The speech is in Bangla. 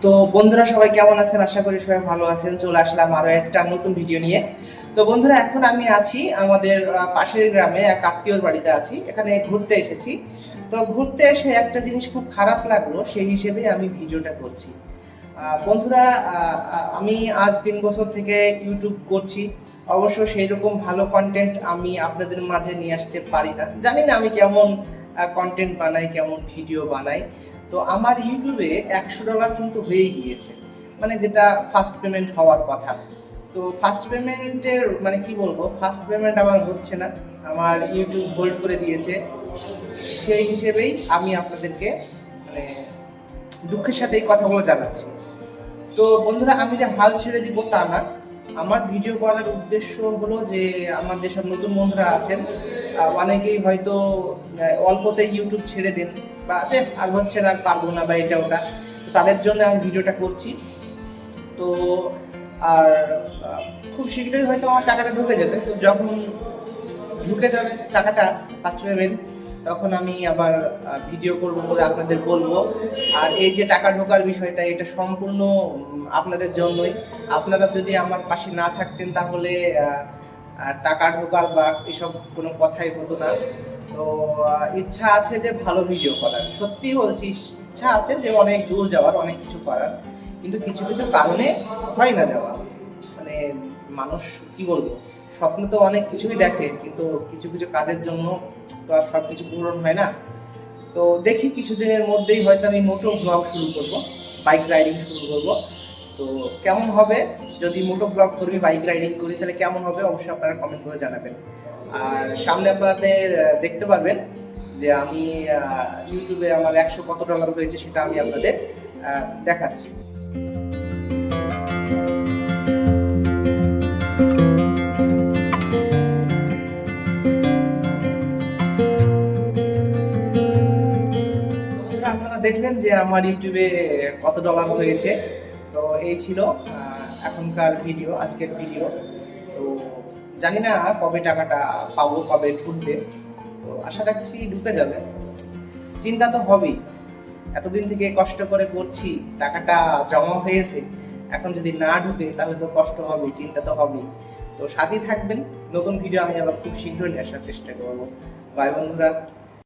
তো বন্ধুরা সবাই কেমন আছেন? আশা করি সবাই ভালো আছেন। চলে আসলাম আরো একটা নতুন ভিডিও নিয়ে। তো বন্ধুরা এখন আমি আছি আমাদের পাশের গ্রামে এক আত্মীয়র বাড়িতে আছি। এখানে ঘুরতে এসেছি। তো ঘুরতে এসে একটা জিনিস খুব খারাপ লাগলো, সেই হিসেবে আমি ভিডিওটা করছি। বন্ধুরা, আমি আজ 3 বছর থেকে ইউটিউব করছি। অবশ্য সেই রকম ভালো কন্টেন্ট আমি আপনাদের মাঝে নিয়ে আসতে পারি না। জানি না আমি কেমন কন্টেন্ট বানাই, কেমন ভিডিও বানাই। তো আমার ইউটিউবে $100 কিন্তু হয়েই গিয়েছে, মানে যেটা ফার্স্ট পেমেন্ট হওয়ার কথা। তো ফার্স্ট পেমেন্টের মানে কি বলবো, ফার্স্ট পেমেন্ট আমার হচ্ছে না, আমার ইউটিউব হোল্ড করে দিয়েছে। সেই হিসেবেই আমি আপনাদেরকে মানে দুঃখের সাথে এই কথাগুলো জানাচ্ছি। তো বন্ধুরা, আমি যে হাল ছেড়ে দিব তা না। আমার ভিডিও করার উদ্দেশ্য হলো যে আমার যেসব নতুন বন্ধুরা আছেন, অনেকেই হয়তো অল্পতে ইউটিউব ছেড়ে দেন, বা যে আর হচ্ছে না, পারবো না, বা এটা ওটা, তাদের জন্য আমি ভিডিওটা করছি। তো আর খুব শীঘ্রই হয়তো আমার টাকাটা ঢুকে যাবে। তো যখন ঢুকে যাবে টাকাটা, ফার্স্ট পেমেন্ট, তখন আমি আবার ভিডিও করব, করে আপনাদের বলবো। আর এই যে টাকা ঢোকার বিষয়টা, এটা সম্পূর্ণ আপনাদের জন্যই। আপনারা যদি আমার পাশে না থাকতেন তাহলে টাকা ঢোকার বা এসব কোনো কথাই হতো না। তো ইচ্ছা আছে যে ভালো ভিডিও করার, সত্যি বলছি, ইচ্ছা আছে যে অনেক দূর যাওয়ার, অনেক কিছু করার, কিন্তু কিছু কিছু কারণে হয় না যাওয়া। মানে মানুষ কি বলবো, স্বপ্ন তো অনেক কিছুই দেখে, কিন্তু কিছু কিছু কাজের জন্য তো আর সব কিছু পূরণ হয় না। তো দেখি কিছুদিনের মধ্যেই হয়তো আমি মোটো ব্লগ শুরু করব, বাইক রাইডিং শুরু করব। তো কেমন হবে, যদি মোটো ব্লগ করি, বাইক রাইডিং করি, তাহলে কেমন হবে অবশ্যই আপনারা কমেন্ট করে জানাবেন। আর সামনে আপনাদের দেখতে পারবেন যে আমি ইউটিউবে আমার কত ডলার হয়েছে, সেটা আমি আপনাদের দেখাচ্ছি। আপনারা দেখলেন যে আমার ইউটিউবে কত ডলার হয়েছে। তো এই ছিল এখনকার ভিডিও, আজকের ভিডিও। তো জানি না কবে টাকাটা পাবো, কবে ঢুকবে। তো আশা রাখছি ঢুকে যাবে। চিন্তা তো হবেই, এতদিন থেকে কষ্ট করে করছি, টাকাটা জমা হয়েছে, এখন যদি না ঢুকে তাহলে তো কষ্ট হবে, চিন্তা তো হবেই। তো সাথেই থাকবেন, নতুন ভিডিও আমি আবার খুব শীঘ্রই নিয়ে আসার চেষ্টা করবো। বাই বন্ধুরা।